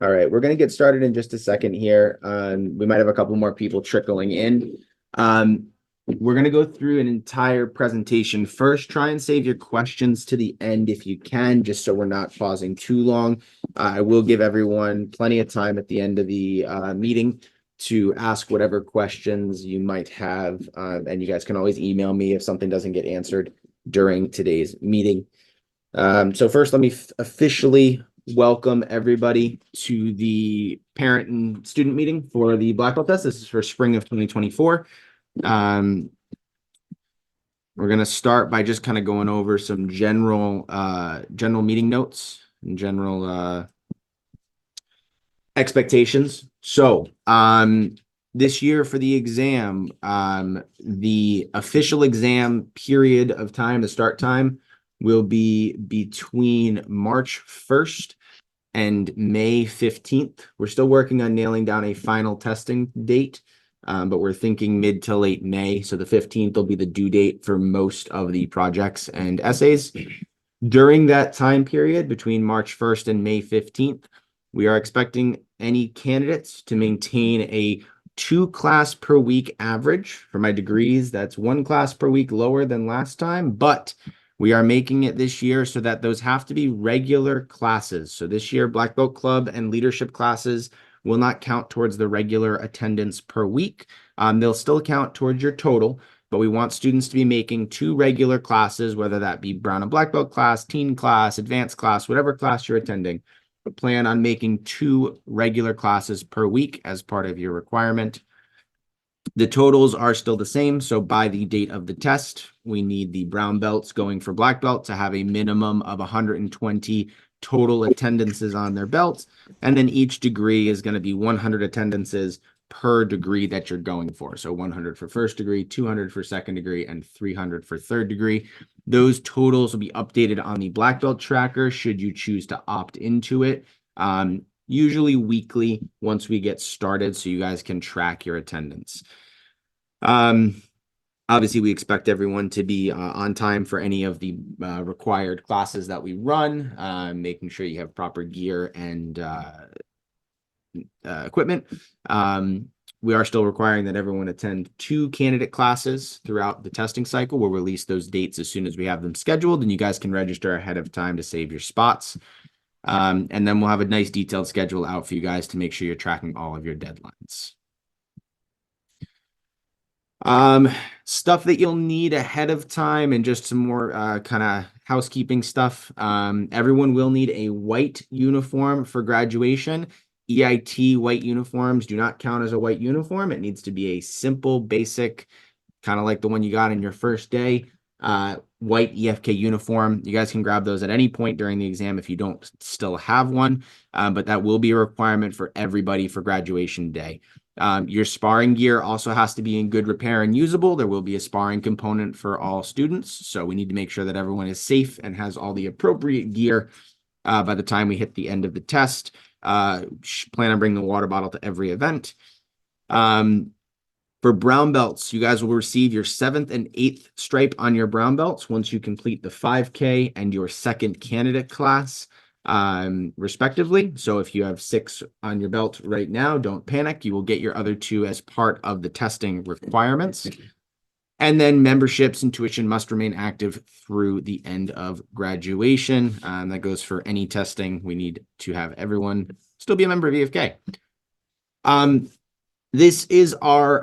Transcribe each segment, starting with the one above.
All right, we're going to get started in just a second here. We might have a couple more people trickling in. We're going to go through an entire presentation. First, try and save your questions to the end if you can, just so we're not pausing too long. I will give everyone plenty of time at the end of the meeting to ask whatever questions you might have. And you guys can always email me if something doesn't get answered during today's meeting. So first, let me officially welcome everybody to the parent and student meeting for the Black Belt test. This is for spring of 2024. We're going to start by just kind of going over some general meeting notes and general expectations. So this year for the exam, the official exam period of time, the start time, will be between March 1st and May 15th. We're still working on nailing down a final testing date, but we're thinking mid to late May. So the 15th will be the due date for most of the projects and essays. During that time period, between March 1st and May 15th, we are expecting any candidates to maintain a 2-class per week average. For my degrees, that's 1 class per week lower than last time, but we are making it this year so that those have to be regular classes. So this year, Black Belt Club and leadership classes will not count towards the regular attendance per week. They'll still count towards your total, but we want students to be making 2 regular classes, whether that be Brown and Black Belt class, teen class, advanced class, whatever class you're attending. But plan on making 2 regular classes per week as part of your requirement. The totals are still the same. So by the date of the test, we need the brown belts going for black belt to have a minimum of 120 total attendances on their belts. And then each degree is going to be 100 attendances per degree that you're going for. So 100 for first degree, 200 for second degree, and 300 for third degree. Those totals will be updated on the black belt tracker should you choose to opt into it. Usually weekly once we get started, so you guys can track your attendance. Obviously, we expect everyone to be on time for any of the required classes that we run, making sure you have proper gear and equipment. We are still requiring that everyone attend 2 candidate classes throughout the testing cycle. We'll release those dates as soon as we have them scheduled, and you guys can register ahead of time to save your spots. And then we'll have a nice detailed schedule out for you guys to make sure you're tracking all of your deadlines. Stuff that you'll need ahead of time and just some more kind of housekeeping stuff. Everyone will need a white uniform for graduation. EIT white uniforms do not count as a white uniform. It needs to be a simple, basic, kind of like the one you got in your first day, white EFK uniform. You guys can grab those at any point during the exam if you don't still have one, but that will be a requirement for everybody for graduation day. Your sparring gear also has to be in good repair and usable. There will be a sparring component for all students, so we need to make sure that everyone is safe and has all the appropriate gear by the time we hit the end of the test. Plan on bringing a water bottle to every event. For brown belts, you guys will receive your 7th and 8th stripe on your brown belts once you complete the 5K and your second candidate class, respectively. So if you have 6 on your belt right now, don't panic. You will get your other 2 as part of the testing requirements. And then memberships and tuition must remain active through the end of graduation. That goes for any testing. We need to have everyone still be a member of EFK. This is our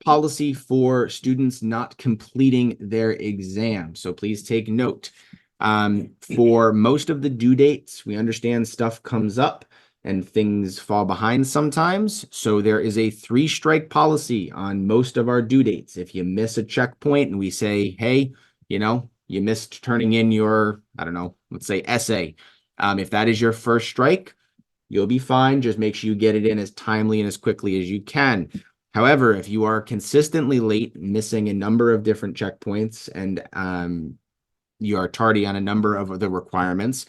policy for students not completing their exam. So please take note. For most of the due dates, we understand stuff comes up and things fall behind sometimes. So there is a 3-strike policy on most of our due dates. If you miss a checkpoint and we say, hey, you missed turning in your, I don't know, let's say essay. If that is your first strike, you'll be fine. Just make sure you get it in as timely and as quickly as you can. However, if you are consistently late, missing a number of different checkpoints, and you are tardy on a number of the requirements,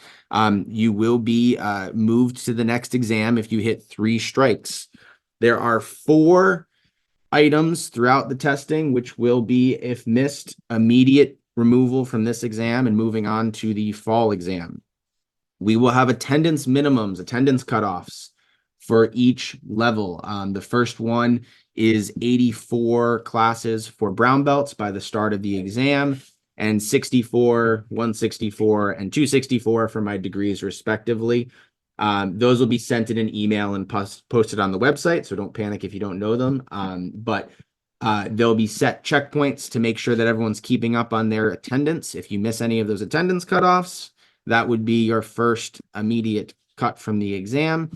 you will be moved to the next exam if you hit 3 strikes. There are 4 items throughout the testing, which will be, if missed, immediate removal from this exam and moving on to the fall exam. We will have attendance minimums, attendance cutoffs for each level. The first one is 84 classes for brown belts by the start of the exam, and 64, 164, and 264 for my degrees, respectively. Those will be sent in an email and posted on the website, so don't panic if you don't know them. But there'll be set checkpoints to make sure that everyone's keeping up on their attendance. If you miss any of those attendance cutoffs, that would be your first immediate cut from the exam.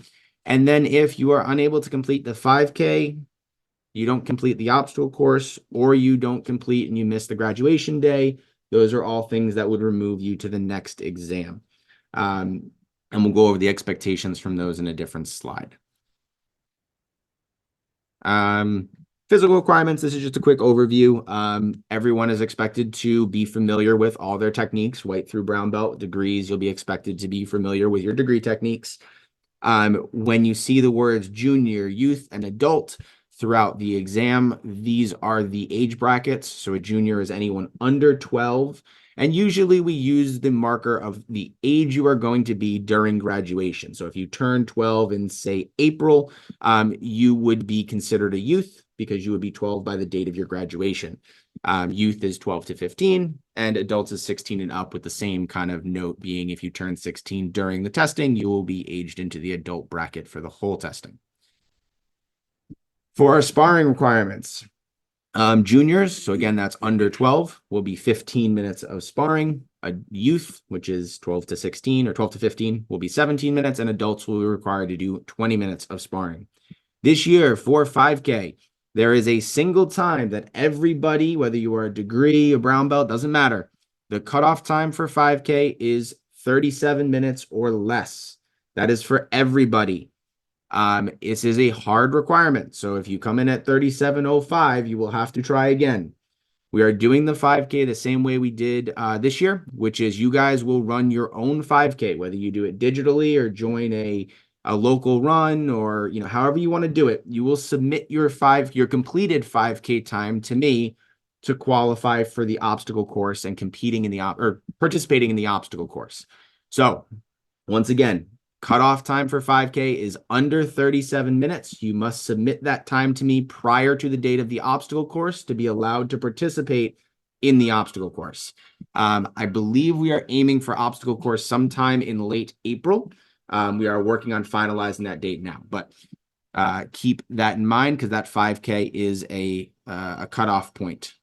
And then if you are unable to complete the 5K, you don't complete the obstacle course, or you don't complete and you miss the graduation day, those are all things that would remove you to the next exam. And we'll go over the expectations from those in a different slide. Physical requirements, this is just a quick overview. Everyone is expected to be familiar with all their techniques, white through brown belt. Degrees, you'll be expected to be familiar with your degree techniques. When you see the words junior, youth, and adult throughout the exam, these are the age brackets. So a junior is anyone under 12. And usually we use the marker of the age you are going to be during graduation. So if you turn 12 in, say, April, you would be considered a youth because you would be 12 by the date of your graduation. Youth is 12 to 15, and adults is 16 and up, with the same kind of note being if you turn 16 during the testing, you will be aged into the adult bracket for the whole testing. For our sparring requirements, juniors, so again, that's under 12, will be 15 minutes of sparring. A youth, which is 12 to 16 or 12 to 15, will be 17 minutes, and adults will be required to do 20 minutes of sparring. This year for 5K, there is a single time that everybody, whether you are a degree, a brown belt, doesn't matter. The cutoff time for 5K is 37 minutes or less. That is for everybody. This is a hard requirement. So if you come in at 37:05, you will have to try again. We are doing the 5K the same way we did this year, which is you guys will run your own 5K, whether you do it digitally or join a local run, or however you want to do it. You will submit your completed 5K time to me to qualify for the obstacle course and participating in the obstacle course. So once again, cutoff time for 5K is under 37 minutes. You must submit that time to me prior to the date of the obstacle course to be allowed to participate in the obstacle course. I believe we are aiming for obstacle course sometime in late April. We are working on finalizing that date now, but keep that in mind because that 5K is a cutoff point.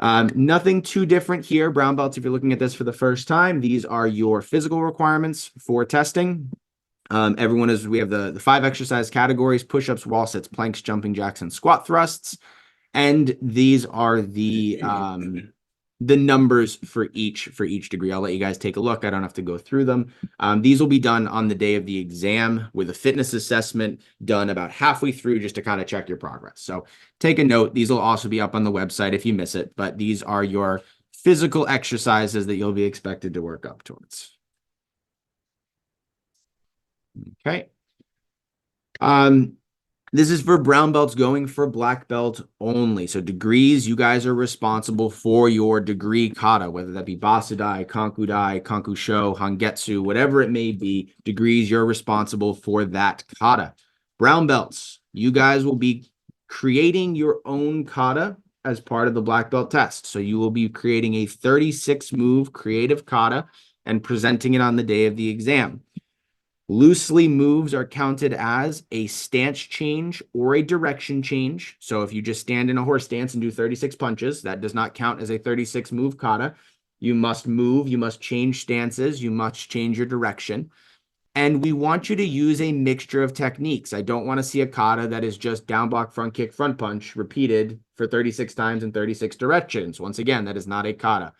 Nothing too different here. Brown belts, if you're looking at this for the first time, these are your physical requirements for testing. We have the 5 exercise categories: push-ups, wall sits, planks, jumping jacks, and squat thrusts. And these are the numbers for each degree. I'll let you guys take a look. I don't have to go through them. These will be done on the day of the exam with a fitness assessment done about halfway through just to kind of check your progress. So take a note. These will also be up on the website if you miss it, but these are your physical exercises that you'll be expected to work up towards. Okay. This is for brown belts going for black belt only. So degrees, you guys are responsible for your degree kata, whether that be Basudai, Konkudai, Konkusho, Hangetsu, whatever it may be. Degrees, you're responsible for that kata. Brown belts, you guys will be creating your own kata as part of the black belt test. So you will be creating a 36 move creative kata and presenting it on the day of the exam. Loosely, moves are counted as a stance change or a direction change. So if you just stand in a horse stance and do 36 punches, that does not count as a 36 move kata. You must move, you must change stances, you must change your direction. And we want you to use a mixture of techniques. I don't want to see a kata that is just down block, front kick, front punch repeated for 36 times in 36 directions. Once again, that is not a kata.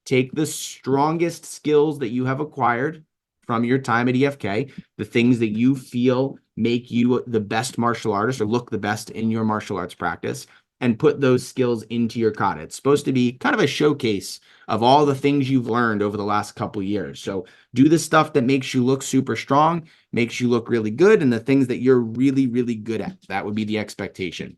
Take the strongest skills that you have acquired from your time at EFK, the things that you feel make you the best martial artist or look the best in your martial arts practice, and put those skills into your kata. It's supposed to be kind of a showcase of all the things you've learned over the last couple of years. So do the stuff that makes you look super strong, makes you look really good, and the things that you're really, really good at. That would be the expectation.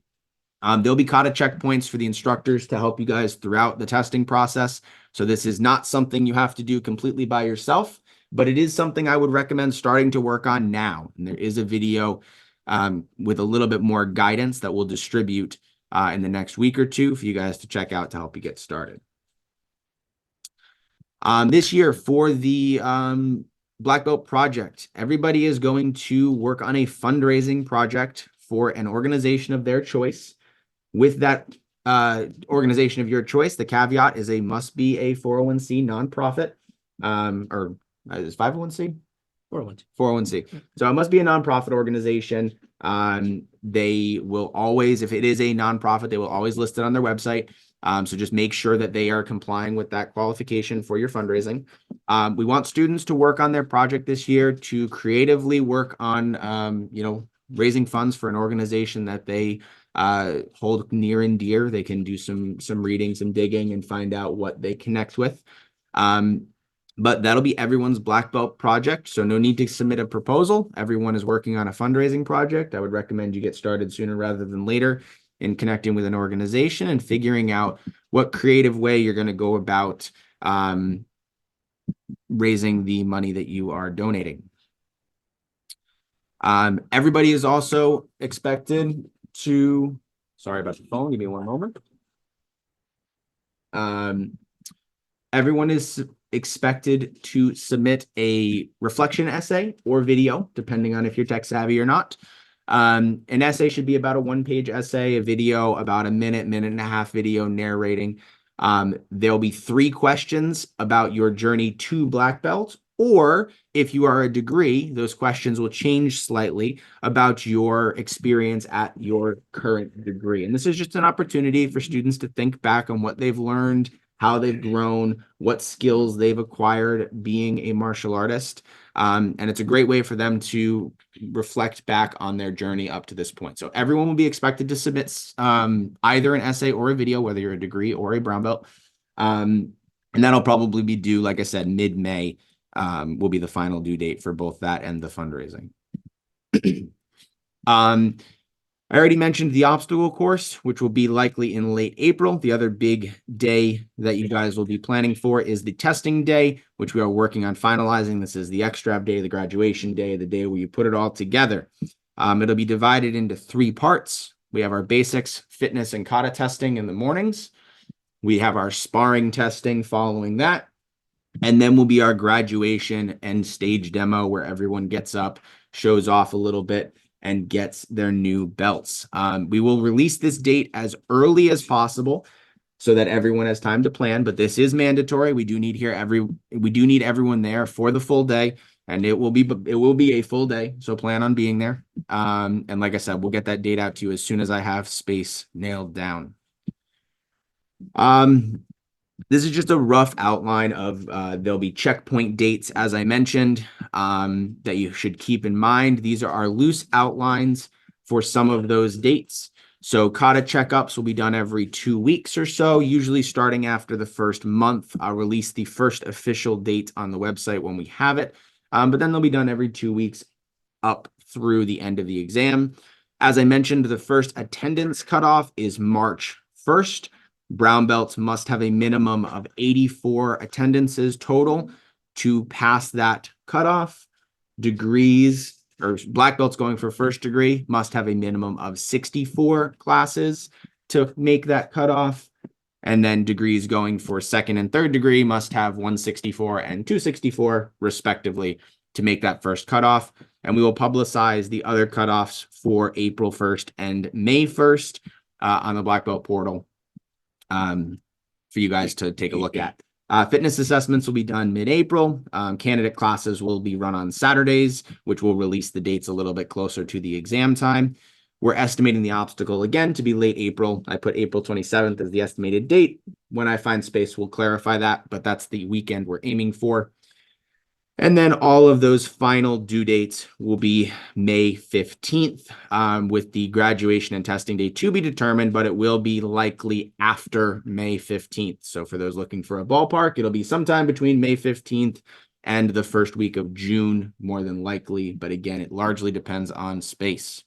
There'll be kata checkpoints for the instructors to help you guys throughout the testing process. So this is not something you have to do completely by yourself, but it is something I would recommend starting to work on now. And there is a video with a little bit more guidance that we'll distribute in the next week or two for you guys to check out to help you get started. This year for the Black Belt project, everybody is going to work on a fundraising project for an organization of their choice. With that organization of your choice, the caveat is a must be a 401c nonprofit, or is 501c? 401. 401c. So it must be a nonprofit organization. They will always, if it is a nonprofit, they will always list it on their website. So just make sure that they are complying with that qualification for your fundraising. We want students to work on their project this year to creatively work on, raising funds for an organization that they hold near and dear. They can do some reading, some digging, and find out what they connect with. But that'll be everyone's Black Belt project. So no need to submit a proposal. Everyone is working on a fundraising project. I would recommend you get started sooner rather than later in connecting with an organization and figuring out what creative way you're going to go about raising the money that you are donating. Everybody is also expected to, sorry about the phone, give me one moment. Everyone is expected to submit a reflection essay or video, depending on if you're tech savvy or not. An essay should be about a 1-page essay, a video about a minute and a half video narrating. There'll be 3 questions about your journey to Black Belt, or if you are a degree, those questions will change slightly about your experience at your current degree. And this is just an opportunity for students to think back on what they've learned, how they've grown, what skills they've acquired being a martial artist. And it's a great way for them to reflect back on their journey up to this point. So everyone will be expected to submit either an essay or a video, whether you're a degree or a brown belt. And that'll probably be due, like I said, mid-May will be the final due date for both that and the fundraising. I already mentioned the obstacle course, which will be likely in late April. The other big day that you guys will be planning for is the testing day, which we are working on finalizing. This is the extra day, the graduation day, the day where you put it all together. It'll be divided into 3 parts. We have our basics, fitness, and kata testing in the mornings. We have our sparring testing following that. And then will be our graduation and stage demo where everyone gets up, shows off a little bit, and gets their new belts. We will release this date as early as possible so that everyone has time to plan, but this is mandatory. We do need everyone there for the full day, and it will be a full day. So plan on being there. And like I said, we'll get that date out to you as soon as I have space nailed down. This is just a rough outline of there'll be checkpoint dates, as I mentioned, that you should keep in mind. These are our loose outlines for some of those dates. So kata checkups will be done every 2 weeks or so, usually starting after the first month. I'll release the first official date on the website when we have it, but then they'll be done every 2 weeks up through the end of the exam. As I mentioned, the first attendance cutoff is March 1st. Brown belts must have a minimum of 84 attendances total to pass that cutoff. Degrees or black belts going for first degree must have a minimum of 64 classes to make that cutoff. And then degrees going for second and third degree must have 164 and 264 respectively to make that first cutoff. And we will publicize the other cutoffs for April 1st and May 1st on the Black Belt portal for you guys to take a look at. Fitness assessments will be done mid-April. Candidate classes will be run on Saturdays, which will release the dates a little bit closer to the exam time. We're estimating the obstacle again to be late April. I put April 27th as the estimated date. When I find space, we'll clarify that, but that's the weekend we're aiming for. And then all of those final due dates will be May 15th, with the graduation and testing day to be determined, but it will be likely after May 15th. So for those looking for a ballpark, it'll be sometime between May 15th and the first week of June, more than likely. But again, it largely depends on space.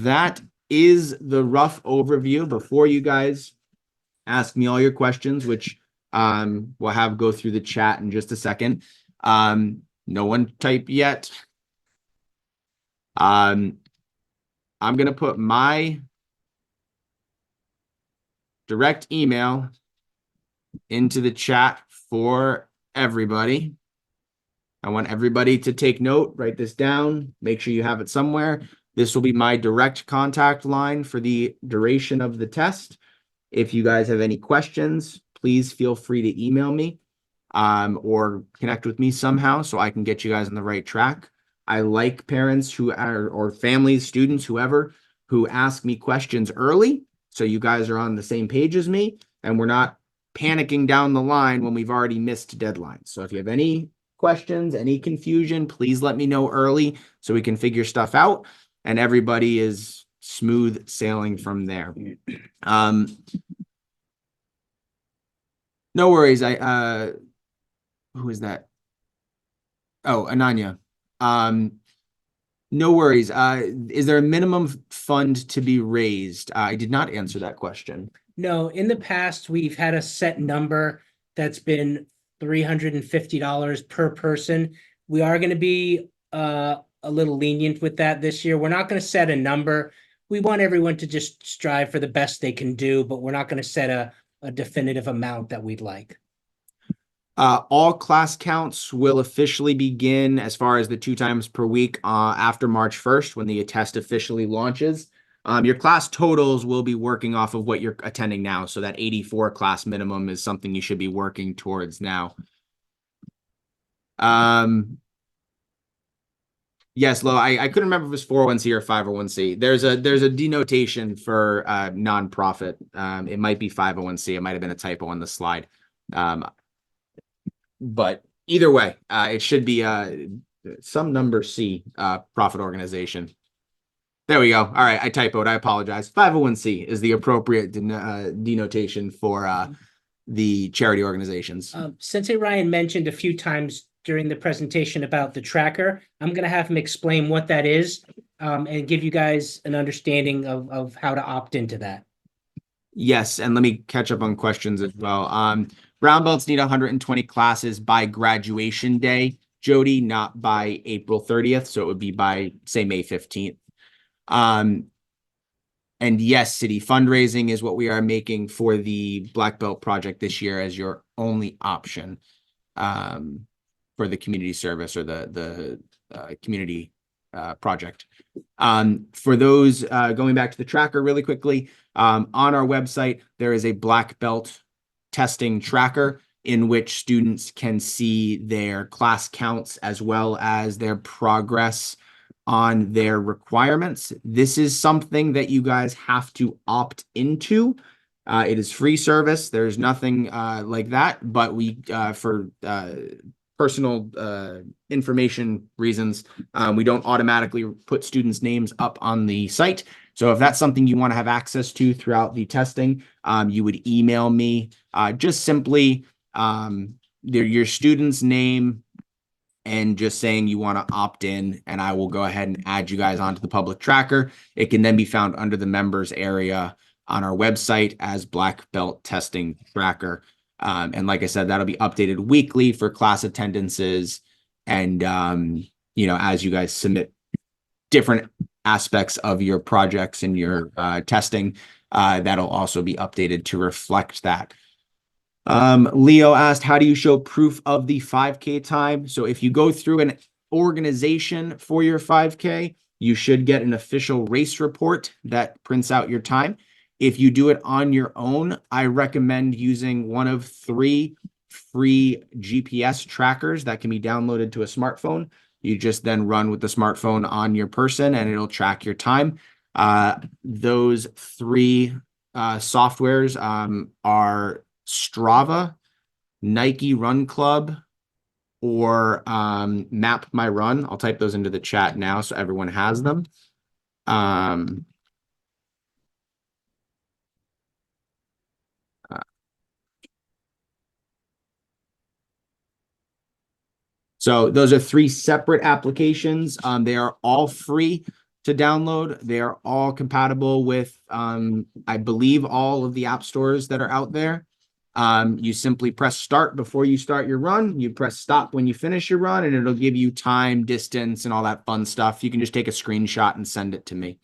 that is the rough overview. Before you guys ask me all your questions, which we'll have go through the chat in just a second. No one type yet. I'm gonna put my direct email into the chat for everybody. I want everybody to take note, write this down, make sure you have it somewhere. This will be my direct contact line for the duration of the test. If you guys have any questions, please feel free to email me or connect with me somehow so I can get you guys on the right track. I like parents who are, or families, students, whoever, who ask me questions early. So you guys are on the same page as me and we're not panicking down the line when we've already missed deadlines. So if you have any questions, any confusion, please let me know early so we can figure stuff out and everybody is smooth sailing from there. No worries. Who is that? Oh, Ananya. No worries. Is there a minimum fund to be raised? I did not answer that question. No, in the past, we've had a set number that's been $350 per person. We are going to be a little lenient with that this year. We're not going to set a number. We want everyone to just strive for the best they can do, but we're not going to set a definitive amount that we'd like. All class counts will officially begin as far as the 2 times per week after March 1st when the test officially launches. Your class totals will be working off of what you're attending now. So that 84 class minimum is something you should be working towards now. Yes, Lo, I couldn't remember if it was 401c or 501c. There's a denotation for nonprofit. It might be 501c. It might have been a typo on the slide. But either way, it should be some number C, profit organization. There we go. All right, I typoed. I apologize. 501c is the appropriate denotation for the charity organizations. Sensei Ryan mentioned a few times during the presentation about the tracker. I'm going to have him explain what that is and give you guys an understanding of how to opt into that. Yes, and let me catch up on questions as well. Brown belts need 120 classes by graduation day, Jody, not by April 30th. So it would be by, say, May 15th. And yes, city fundraising is what we are making for the Black Belt project this year as your only option for the community service or the community project. For those going back to the tracker really quickly, on our website, there is a Black Belt testing tracker in which students can see their class counts as well as their progress on their requirements. This is something that you guys have to opt into. It is free service. There's nothing like that, but we for personal information reasons, we don't automatically put students' names up on the site. So if that's something you want to have access to throughout the testing, you would email me just simply your student's name and just saying you want to opt in, and I will go ahead and add you guys onto the public tracker. It can then be found under the members area on our website as Black Belt Testing Tracker. And like I said, that'll be updated weekly for class attendances. And, as you guys submit different aspects of your projects and your testing, that'll also be updated to reflect that. Leo asked, how do you show proof of the 5K time? So if you go through an organization for your 5K, you should get an official race report that prints out your time. If you do it on your own, I recommend using one of 3 free GPS trackers that can be downloaded to a smartphone. You just then run with the smartphone on your person and it'll track your time. Those 3 softwares are Strava, Nike Run Club, or Map My Run. I'll type those into the chat now so everyone has them. So those are 3 separate applications. They are all free. to download. They are all compatible with, I believe, all of the app stores that are out there. You simply press start before you start your run. You press stop when you finish your run, and it'll give you time, distance, and all that fun stuff. You can just take a screenshot and send it to me.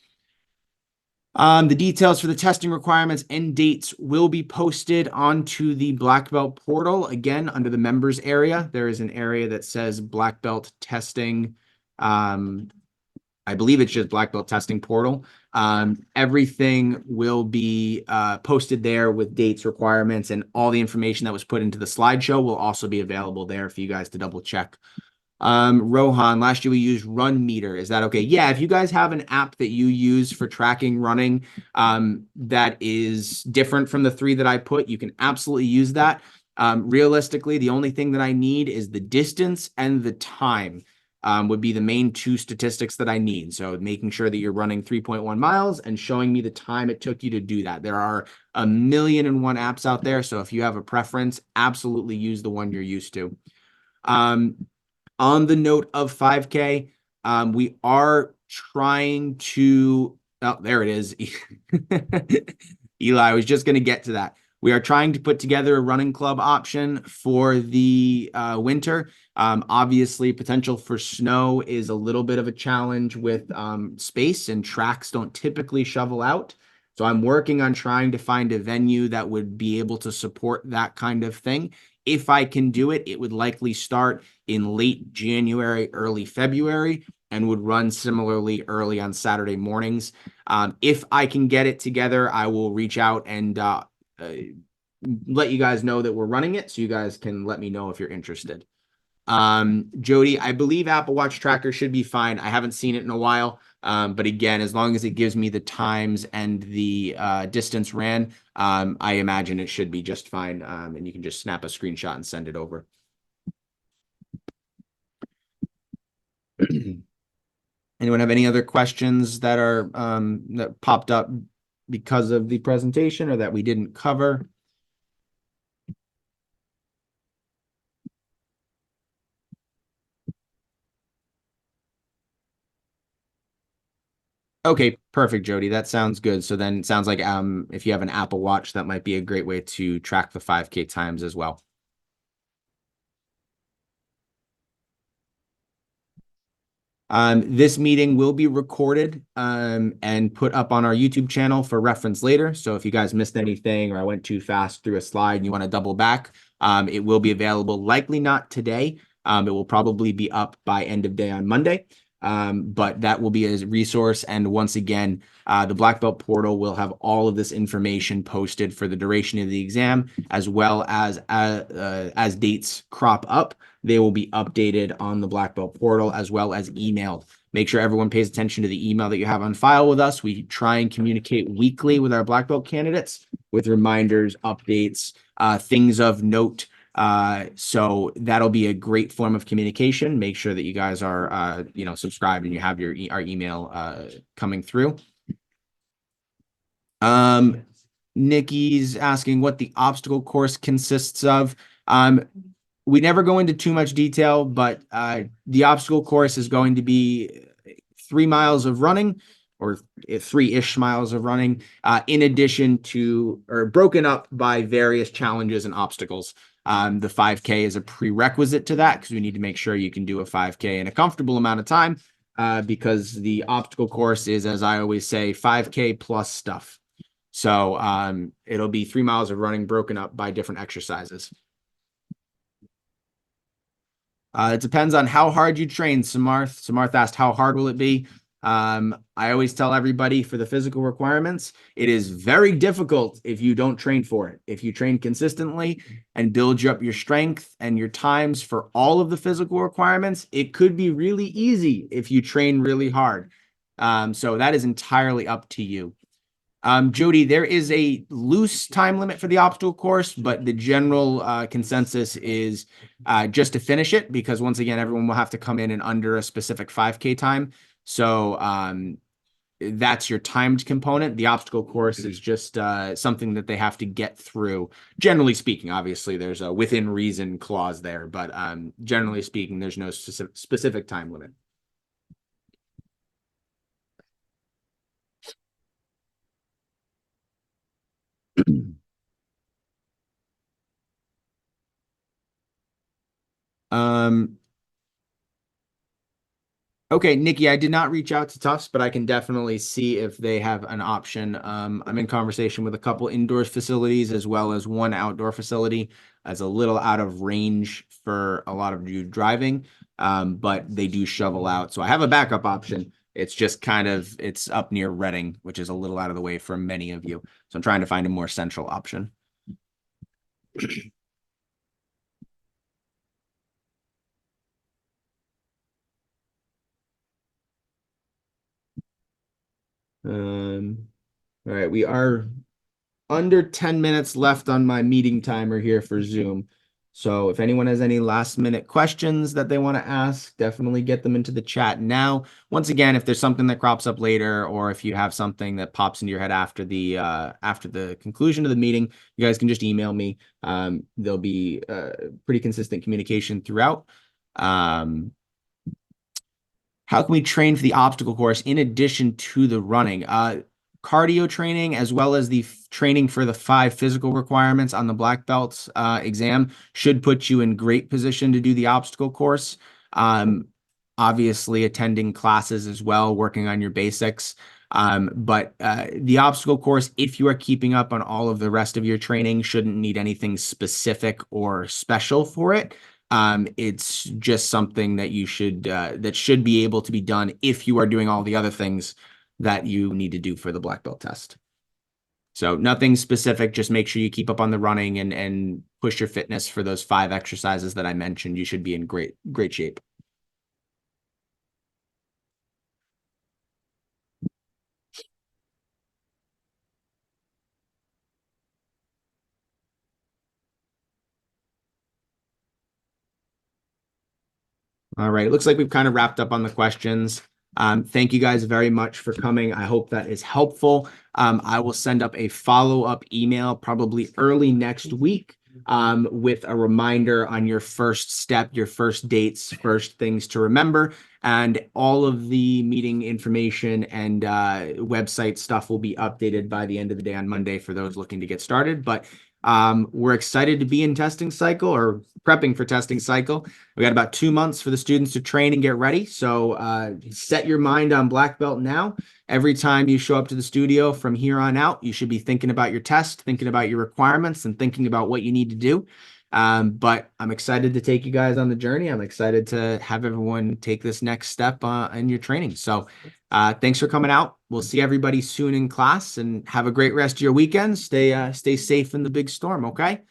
The details for the testing requirements and dates will be posted onto the Black Belt portal. Again, under the members area, there is an area that says Black Belt testing. I believe it's just Black Belt testing portal. Everything will be posted there with dates, requirements, and all the information that was put into the slideshow will also be available there for you guys to double check. Rohan, last year we used Run Meter. Is that okay? Yeah, if you guys have an app that you use for tracking running that is different from the three that I put, you can absolutely use that. Realistically, the only thing that I need is the distance and the time. Would be the main two statistics that I need. So making sure that you're running 3.1 miles and showing me the time it took you to do that. There are 1,000,001 apps out there. So if you have a preference, absolutely use the one you're used to. On the note of 5K, we are trying to, oh, there it is. Eli, I was just going to get to that. We are trying to put together a running club option for the winter. Obviously, potential for snow is a little bit of a challenge with space, and tracks don't typically shovel out. So I'm working on trying to find a venue that would be able to support that kind of thing. If I can do it, it would likely start in late January, early February, and would run similarly early on Saturday mornings. If I can get it together, I will reach out and let you guys know that we're running it, so you guys can let me know if you're interested. Jody, I believe Apple Watch Tracker should be fine. I haven't seen it in a while, but again, as long as it gives me the times and the distance ran, I imagine it should be just fine, and you can just snap a screenshot and send it over. Anyone have any other questions that are that popped up because of the presentation or that we didn't cover? Okay, perfect, Jody. That sounds good. So then it sounds like if you have an Apple Watch, that might be a great way to track the 5K times as well. This meeting will be recorded and put up on our YouTube channel for reference later. So if you guys missed anything or I went too fast through a slide and you want to double back, it will be available. Likely not today. It will probably be up by end of day on Monday. But that will be a resource. And once again, the Black Belt portal will have all of this information posted for the duration of the exam, as well as dates crop up. They will be updated on the Black Belt portal as well as emailed. Make sure everyone pays attention to the email that you have on file with us. We try and communicate weekly with our Black Belt candidates with reminders, updates, things of note. So that'll be a great form of communication. Make sure that you guys are, subscribed and you have our email coming through. Nikki's asking what the obstacle course consists of. We never go into too much detail, but the obstacle course is going to be 3 miles of running or 3-ish miles of running, in addition to, or broken up by various challenges and obstacles. The 5K is a prerequisite to that because we need to make sure you can do a 5K in a comfortable amount of time, because the obstacle course is, as I always say, 5K plus stuff. So it'll be 3 miles of running broken up by different exercises. It depends on how hard you train, Samarth. Samarth asked, how hard will it be? I always tell everybody for the physical requirements, it is very difficult if you don't train for it. If you train consistently and build you up your strength and your times for all of the physical requirements, it could be really easy if you train really hard. So that is entirely up to you. Jody, there is a loose time limit for the obstacle course, but the general consensus is just to finish it, because once again, everyone will have to come in under a specific 5K time. So that's your timed component. The obstacle course is just something that they have to get through. Generally speaking, obviously, there's a within reason clause there, but generally speaking, there's no specific time limit. Um, okay, Nikki, I did not reach out to Tufts, but I can definitely see if they have an option. I'm in conversation with a couple indoor facilities as well as one outdoor facility. As a little out of range for a lot of you driving, but they do shovel out. So I have a backup option. It's just kind of it's up near Reading, which is a little out of the way for many of you. So I'm trying to find a more central option. All right, we are under 10 minutes left on my meeting timer here for Zoom. So if anyone has any last minute questions that they want to ask, definitely get them into the chat now. Once again, if there's something that crops up later, or if you have something that pops into your head after the conclusion of the meeting, you guys can just email me. There'll be pretty consistent communication throughout. How can we train for the obstacle course in addition to the running? Cardio training, as well as the training for the 5 physical requirements on the black belts exam, should put you in great position to do the obstacle course. Obviously, attending classes as well, working on your basics. But the obstacle course, if you are keeping up on all of the rest of your training, shouldn't need anything specific or special for it. It's just something that you should that should be able to be done if you are doing all the other things that you need to do for the black belt test. So nothing specific, just make sure you keep up on the running and push your fitness for those 5 exercises that I mentioned. You should be in great shape. All right. It looks like we've kind of wrapped up on the questions. Thank you guys very much for coming. I hope that is helpful. I will send up a follow-up email probably early next week with a reminder on your first step, your first dates, first things to remember, and all of the meeting information and website stuff will be updated by the end of the day on Monday for those looking to get started. But we're excited to be in testing cycle or prepping for testing cycle. We got about 2 months for the students to train and get ready. So set your mind on black belt now. Every time you show up to the studio from here on out, you should be thinking about your test, thinking about your requirements, and thinking about what you need to do. But I'm excited to take you guys on the journey. I'm excited to have everyone take this next step in your training. So thanks for coming out. We'll see everybody soon in class and have a great rest of your weekend. Stay safe in the big storm, okay?